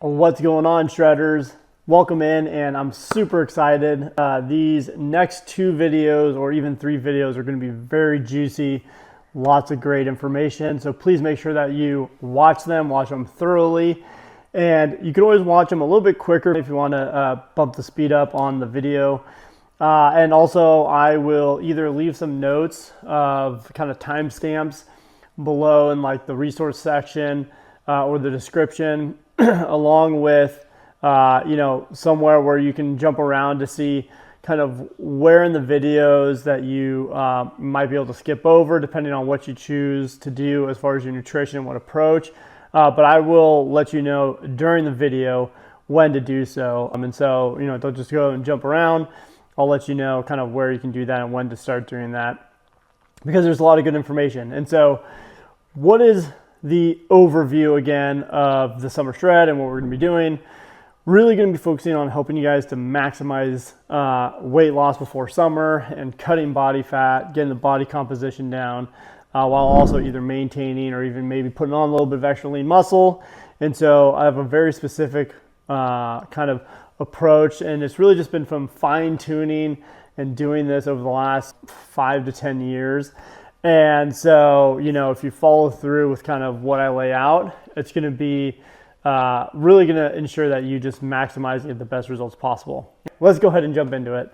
What's going on, shredders? Welcome in, and I'm super excited. These next 2 videos or even 3 videos are going to be very juicy, lots of great information. So please make sure that you watch them thoroughly. And you can always watch them a little bit quicker if you want to bump the speed up on the video. And also I will either leave some notes of kind of timestamps below in like the resource section or the description along with somewhere where you can jump around to see kind of where in the videos that you might be able to skip over depending on what you choose to do as far as your nutrition and what approach. But I will let you know during the video when to do so. And so, don't just go and jump around. I'll let you know kind of where you can do that and when to start doing that, because there's a lot of good information. And so what is the overview again of the summer shred and what we're going to be doing? Really going to be focusing on helping you guys to maximize weight loss before summer and cutting body fat, getting the body composition down, while also either maintaining or even maybe putting on a little bit of extra lean muscle. And so I have a very specific kind of approach, and it's really just been from fine tuning and doing this over the last 5 to 10 years. And so, if you follow through with kind of what I lay out, it's going to be really going to ensure that you just maximize and get the best results possible. Let's go ahead and jump into it.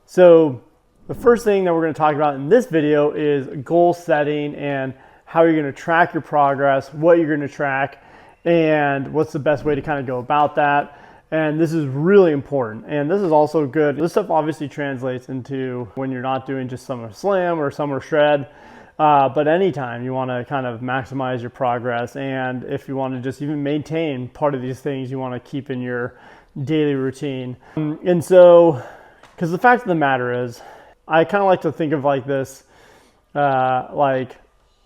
So the first thing that we're going to talk about in this video is goal setting and how you're going to track your progress, what you're going to track, and what's the best way to kind of go about that. And this is really important. And this is also good. This stuff obviously translates into when you're not doing just summer slam or summer shred, but anytime you want to kind of maximize your progress. And if you want to just even maintain part of these things you want to keep in your daily routine. And so, because the fact of the matter is, I kind of like to think of like this, like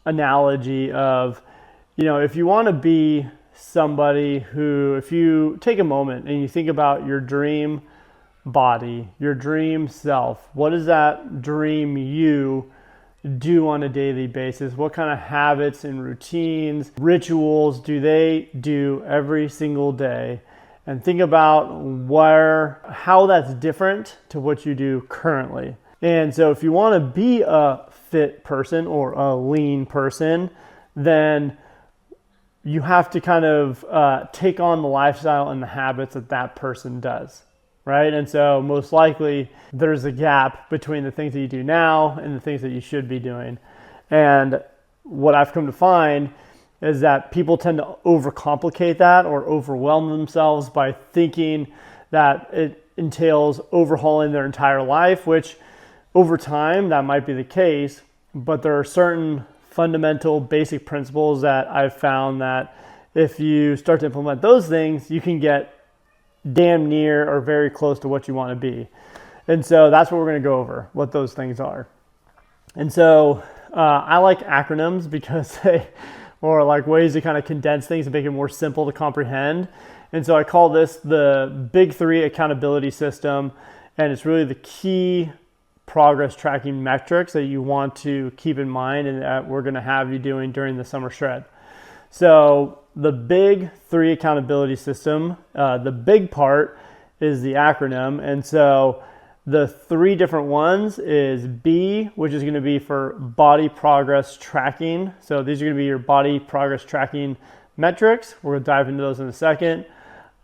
analogy of, if you want to be somebody who, if you take a moment and you think about your dream body, your dream self, what does that dream you do on a daily basis? What kind of habits and routines, rituals do they do every single day? And think about how that's different to what you do currently. And so if you want to be a fit person or a lean person, then you have to kind of take on the lifestyle and the habits that person does, right? And so most likely there's a gap between the things that you do now and the things that you should be doing. And what I've come to find is that people tend to overcomplicate that or overwhelm themselves by thinking that it entails overhauling their entire life, which over time that might be the case, but there are certain fundamental basic principles that I've found that if you start to implement those things, you can get damn near or very close to what you want to be. And so that's what we're going to go over, what those things are. And so I like acronyms because or like ways to kind of condense things and make it more simple to comprehend. And so I call this the Big 3 accountability system. And it's really the key progress tracking metrics that you want to keep in mind and that we're going to have you doing during the summer shred. So the Big 3 accountability system, the big part is the acronym. And so the 3 different ones is B, which is going to be for body progress tracking. So these are going to be your body progress tracking metrics. We're going to dive into those in a second.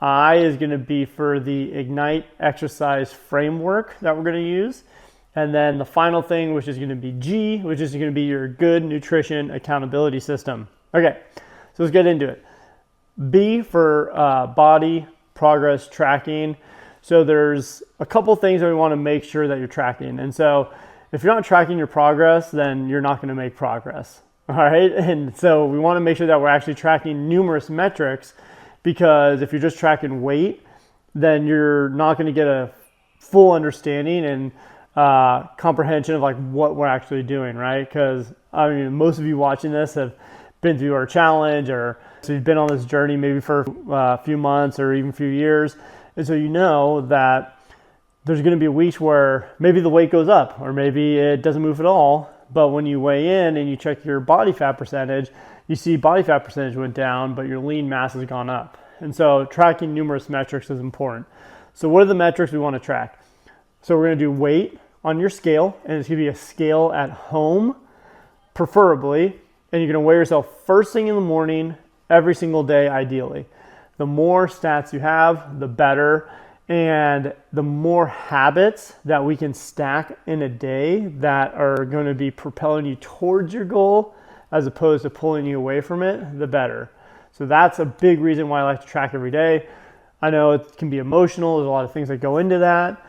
I is going to be for the Ignite exercise framework that we're going to use. And then the final thing, which is going to be G, which is going to be your good nutrition accountability system. Okay, so let's get into it. B for body progress tracking. So there's a couple things that we want to make sure that you're tracking. And so if you're not tracking your progress, then you're not going to make progress. All right. And so we want to make sure that we're actually tracking numerous metrics, because if you're just tracking weight, then you're not going to get a full understanding and comprehension of like what we're actually doing, right? Because I mean, most of you watching this have been through our challenge, or so you've been on this journey maybe for a few months or even a few years. And so you know that there's going to be weeks where maybe the weight goes up or maybe it doesn't move at all. But when you weigh in and you check your body fat percentage, you see body fat percentage went down, but your lean mass has gone up. And so tracking numerous metrics is important. So what are the metrics we want to track? So we're going to do weight on your scale, and it's going to be a scale at home, preferably, and you're going to weigh yourself first thing in the morning, every single day, ideally. The more stats you have, the better, and the more habits that we can stack in a day that are going to be propelling you towards your goal as opposed to pulling you away from it, the better. So that's a big reason why I like to track every day. I know it can be emotional. There's a lot of things that go into that,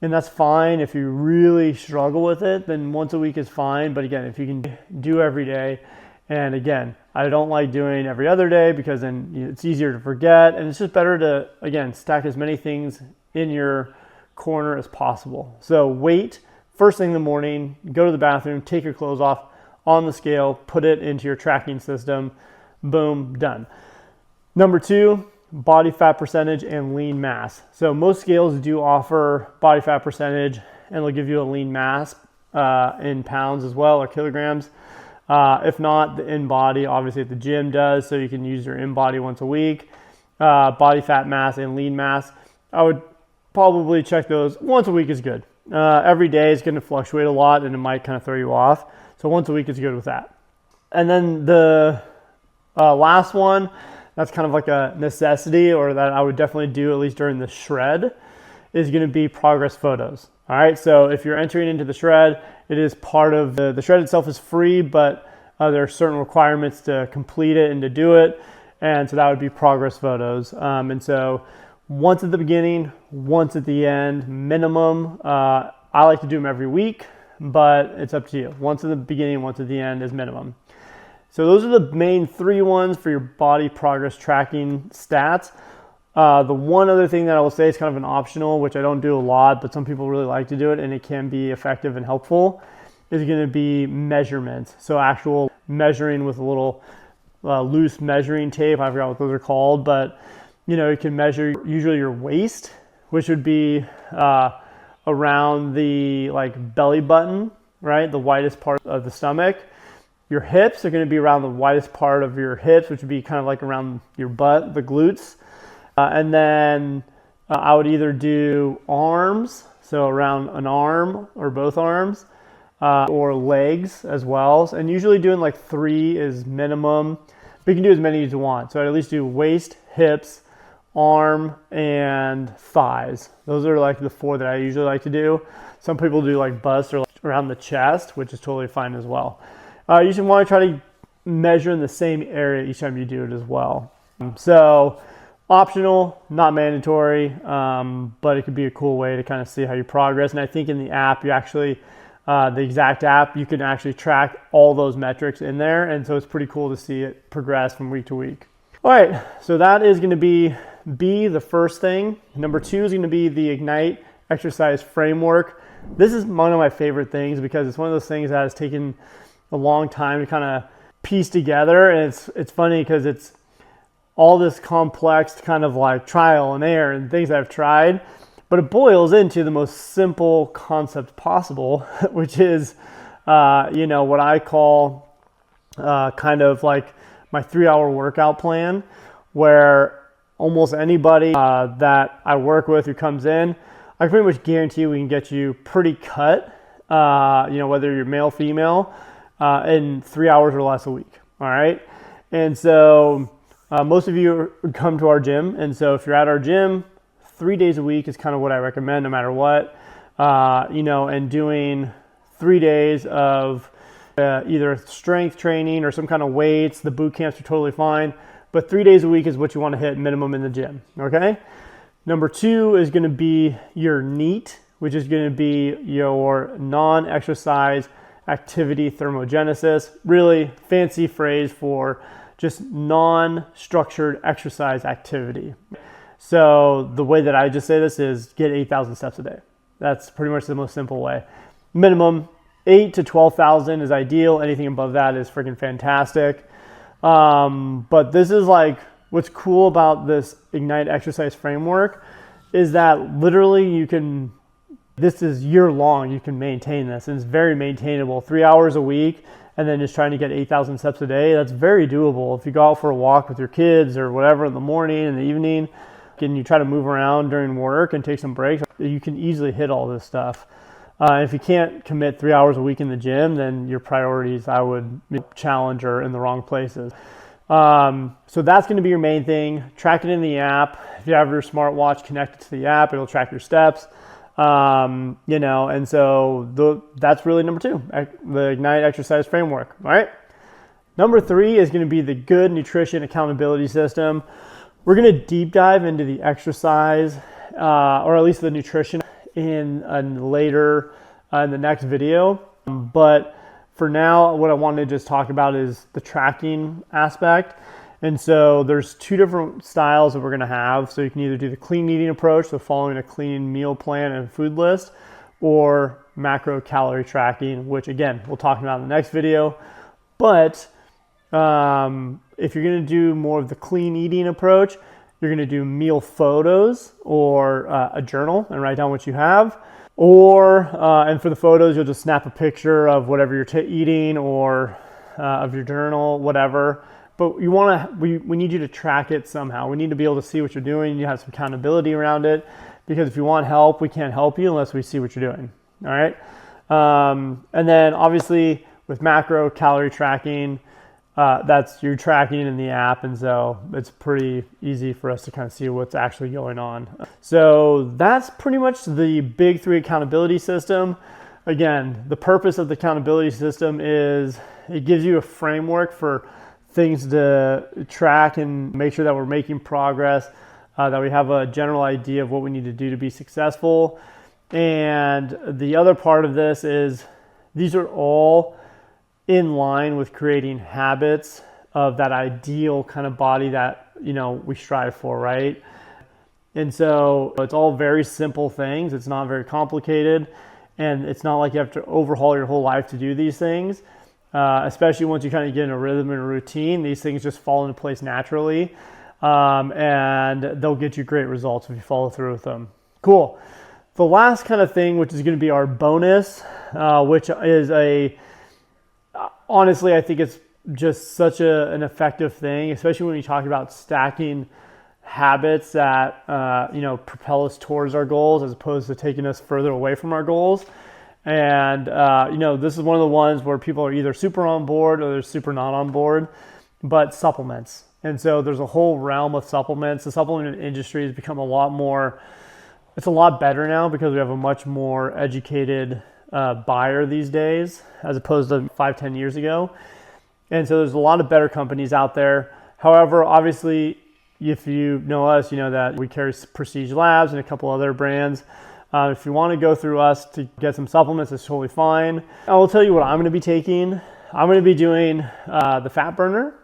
and that's fine. If you really struggle with it, then once a week is fine. But again, if you can do every day, and again, I don't like doing every other day because then it's easier to forget, and it's just better to, again, stack as many things in your corner as possible. So weight, first thing in the morning, go to the bathroom, take your clothes off on the scale, put it into your tracking system, boom, done. Number 2, body fat percentage and lean mass. So most scales do offer body fat percentage, and they'll give you a lean mass in pounds as well, or kilograms. If not, the in-body, obviously at the gym does, so you can use your in-body once a week. Body fat mass and lean mass, I would probably check those. Once a week is good. Every day is going to fluctuate a lot, and it might kind of throw you off. So once a week is good with that. And then the last one, that's kind of like a necessity, or that I would definitely do at least during the shred, is going to be progress photos. All right, so if you're entering into the shred, it is part of the shred itself is free, but there are certain requirements to complete it and to do it. And so that would be progress photos. And so once at the beginning, once at the end, minimum. I like to do them every week, but it's up to you. Once at the beginning, once at the end is minimum. So those are the main 3 ones for your body progress tracking stats. The one other thing that I will say is kind of an optional, which I don't do a lot, but some people really like to do it, and it can be effective and helpful, is going to be measurements. So actual measuring with a little loose measuring tape. I forgot what those are called, but you can measure usually your waist, which would be around the belly button, right? The widest part of the stomach. Your hips are going to be around the widest part of your hips, which would be kind of like around your butt, the glutes. And then I would either do arms, so around an arm or both arms, or legs as well. And usually doing 3 is minimum, but you can do as many as you want. So I'd at least do waist, hips, arm, and thighs. Those are the 4 that I usually like to do. Some people do bust or around the chest, which is totally fine as well. You should want to try to measure in the same area each time you do it as well. So optional, not mandatory, but it could be a cool way to kind of see how you progress. And I think in the app, you actually, the exact app, you can actually track all those metrics in there. And so it's pretty cool to see it progress from week to week. All right, so that is going to be the first thing. Number 2 is going to be the Ignite exercise framework. This is one of my favorite things because it's one of those things that has taken a long time to kind of piece together. And it's funny because it's all this complex kind of trial and error and things I've tried, but it boils into the most simple concept possible, which is, what I call kind of my 3-hour workout plan, where almost anybody that I work with who comes in, I pretty much guarantee we can get you pretty cut, whether you're male, female, in 3 hours or less a week. All right. And so most of you come to our gym. And so if you're at our gym, 3 days a week is kind of what I recommend no matter what, and doing 3 days of either strength training or some kind of weights. The boot camps are totally fine, but 3 days a week is what you want to hit minimum in the gym. Okay. Number 2 is going to be your NEAT, which is going to be your non-exercise activity thermogenesis. Really fancy phrase for just non-structured exercise activity. So the way that I just say this is get 8,000 steps a day. That's pretty much the most simple way. Minimum 8 to 12,000 is ideal. Anything above that is freaking fantastic. But this is what's cool about this Ignite exercise framework is that literally this is year long. You can maintain this, and it's very maintainable. 3 hours a week, and then just trying to get 8,000 steps a day, that's very doable. If you go out for a walk with your kids or whatever in the morning, in the evening, and you try to move around during work and take some breaks, you can easily hit all this stuff. If you can't commit 3 hours a week in the gym, then your priorities, I would challenge, are in the wrong places. So that's going to be your main thing. Track it in the app. If you have your smartwatch connected to the app, it'll track your steps. And so that's really number 2, the Ignite exercise framework. All right. Number 3 is going to be the good nutrition accountability system. We're going to deep dive into the exercise, or at least the nutrition in the next video. But for now, what I want to just talk about is the tracking aspect. And so there's 2 different styles that we're going to have. So you can either do the clean eating approach, so following a clean meal plan and food list, or macro calorie tracking, which again, we'll talk about in the next video. But if you're going to do more of the clean eating approach, you're going to do meal photos or a journal and write down what you have. And for the photos, you'll just snap a picture of whatever you're eating or of your journal, whatever. But we need you to track it somehow. We need to be able to see what you're doing. You have some accountability around it, because if you want help, we can't help you unless we see what you're doing. All right. And then obviously with macro calorie tracking, that's you're tracking in the app, and so it's pretty easy for us to kind of see what's actually going on. So that's pretty much the big 3 accountability system. Again, the purpose of the accountability system is it gives you a framework for things to track and make sure that we're making progress, that we have a general idea of what we need to do to be successful. And the other part of this is these are all in line with creating habits of that ideal kind of body that, we strive for, right? And so it's all very simple things. It's not very complicated, and it's not like you have to overhaul your whole life to do these things. Especially once you kind of get in a rhythm and a routine, these things just fall into place naturally, and they'll get you great results if you follow through with them. Cool. The last kind of thing, which is going to be our bonus, which is honestly, I think it's just such an effective thing, especially when you talk about stacking habits that, propel us towards our goals as opposed to taking us further away from our goals. And, this is one of the ones where people are either super on board or they're super not on board, but supplements. And so there's a whole realm of supplements. The supplement industry has become it's a lot better now because we have a much more educated buyer these days as opposed to 5-10 years ago. And so there's a lot of better companies out there. However, obviously, if you know us, you know that we carry Prestige Labs and a couple other brands. If you want to go through us to get some supplements, it's totally fine. I will tell you what I'm going to be taking. I'm going to be doing the fat burner.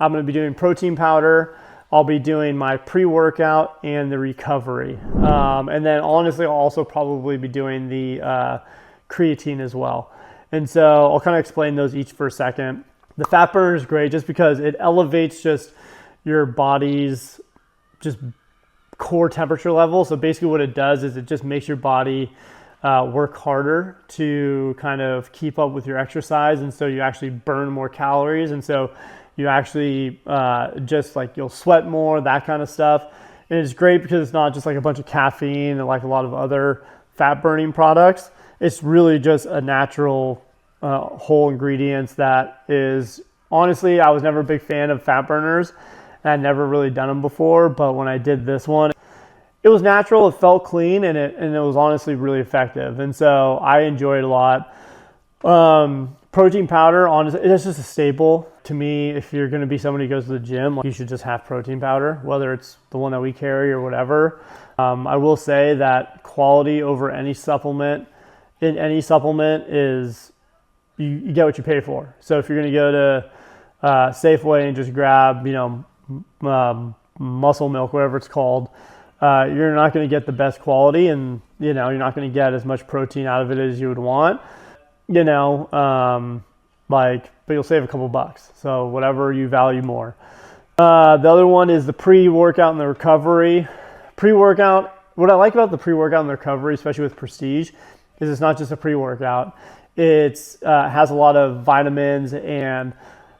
I'm going to be doing protein powder. I'll be doing my pre-workout and the recovery. And then honestly, I'll also probably be doing the creatine as well. And so I'll kind of explain those each for a second. The fat burner is great just because it elevates just your body's just core temperature level. So basically what it does is it just makes your body work harder to kind of keep up with your exercise. And so you actually burn more calories. And so you actually you'll sweat more, that kind of stuff. And it's great because it's not just like a bunch of caffeine and like a lot of other fat burning products. It's really just a natural whole ingredients that is, honestly, I was never a big fan of fat burners. I'd never really done them before, but when I did this one, it was natural, it felt clean, and it was honestly really effective. And so I enjoyed it a lot. Protein powder, honestly, it's just a staple to me. If you're going to be somebody who goes to the gym, you should just have protein powder, whether it's the one that we carry or whatever. I will say that quality over any supplement, in any supplement is, you get what you pay for. So if you're going to go to Safeway and just grab, muscle milk, whatever it's called, you're not going to get the best quality, and you're not going to get as much protein out of it as you would want, but you'll save a couple bucks. So whatever you value more. The other one is the pre-workout and the recovery. Pre-workout, what I like about the pre-workout and the recovery, especially with Prestige, is it's not just a pre-workout. It has a lot of vitamins and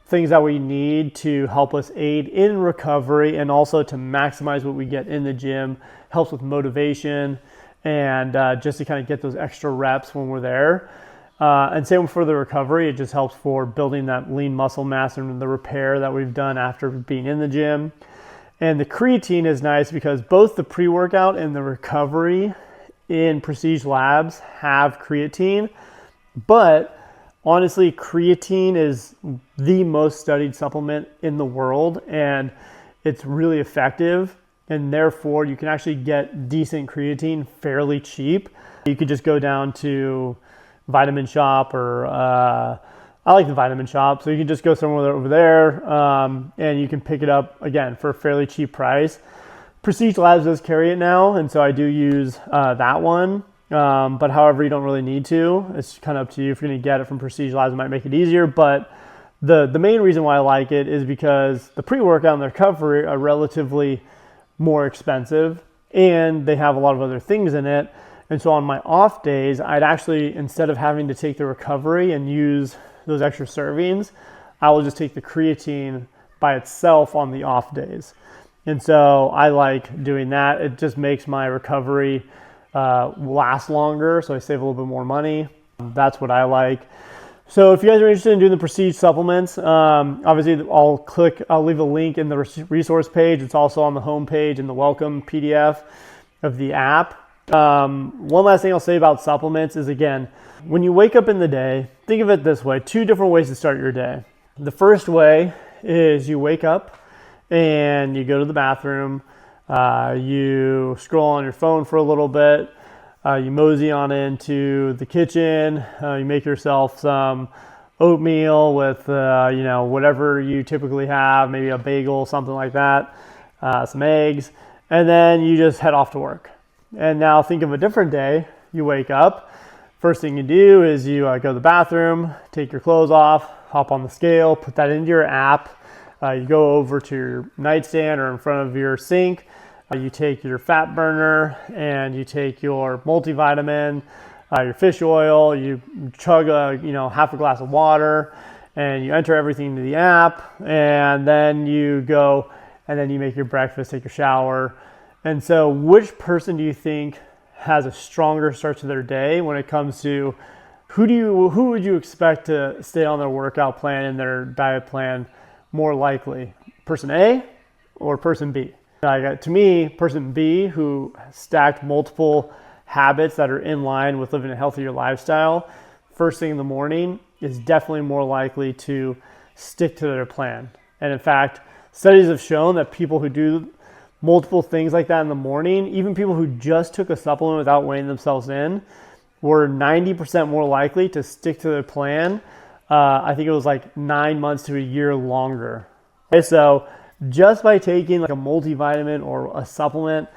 things that we need to help us aid in recovery and also to maximize what we get in the gym. Helps with motivation and just to kind of get those extra reps when we're there. And same for the recovery. It just helps for building that lean muscle mass and the repair that we've done after being in the gym. And the creatine is nice because both the pre-workout and the recovery in Prestige Labs have creatine, but honestly, creatine is the most studied supplement in the world, and it's really effective, and therefore you can actually get decent creatine fairly cheap. You could just go down to Vitamin Shop or I like the Vitamin Shop, so you can just go somewhere over there and you can pick it up again for a fairly cheap price. Prestige Labs does carry it now, and so I do use that one. But however, you don't really need to. It's kind of up to you. If you're going to get it from Prestige Labs, it might make it easier. But the main reason why I like it is because the pre-workout and the recovery are relatively more expensive, and they have a lot of other things in it. And so on my off days, I'd actually, instead of having to take the recovery and use those extra servings, I will just take the creatine by itself on the off days. And so I like doing that. It just makes my recovery last longer, so I save a little bit more money. That's what I like. So if you guys are interested in doing the Prestige supplements, obviously I'll leave a link in the resource page. It's also on the home page in the welcome PDF of the app. One last thing I'll say about supplements is, again, when you wake up in the day, think of it this way: 2 different ways to start your day. The first way is you wake up and you go to the bathroom, you scroll on your phone for a little bit, you mosey on into the kitchen, you make yourself some oatmeal with whatever you typically have, maybe a bagel, something like that, some eggs, and then you just head off to work. And now think of a different day. You wake up, first thing you do is you go to the bathroom, take your clothes off, hop on the scale, put that into your app. You go over to your nightstand or in front of your sink. You take your fat burner and you take your multivitamin, your fish oil, you chug half a glass of water, and you enter everything into the app, and then you go and then you make your breakfast, take your shower. And so which person do you think has a stronger start to their day when it comes to who would you expect to stay on their workout plan and their diet plan more likely? Person A or person B? To me, person B, who stacked multiple habits that are in line with living a healthier lifestyle, first thing in the morning is definitely more likely to stick to their plan. And in fact, studies have shown that people who do multiple things like that in the morning, even people who just took a supplement without weighing themselves in, were 90% more likely to stick to their plan. I think it was like 9 months to a year longer. Okay, so just by taking like a multivitamin or a supplement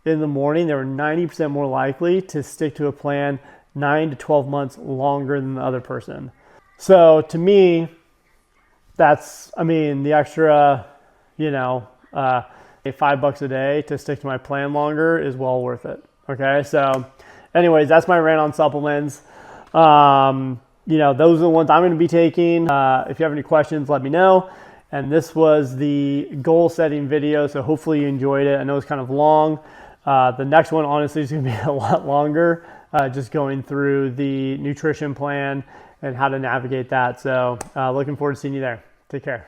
in the morning, they were 90% more likely to stick to a plan 9 to 12 months longer than the other person. So to me, the extra, $5 a day to stick to my plan longer is well worth it. Okay, so anyways, that's my rant on supplements. Those are the ones I'm going to be taking. If you have any questions, let me know. And this was the goal setting video, so hopefully you enjoyed it. I know it's kind of long. The next one, honestly, is going to be a lot longer, just going through the nutrition plan and how to navigate that. So looking forward to seeing you there. Take care.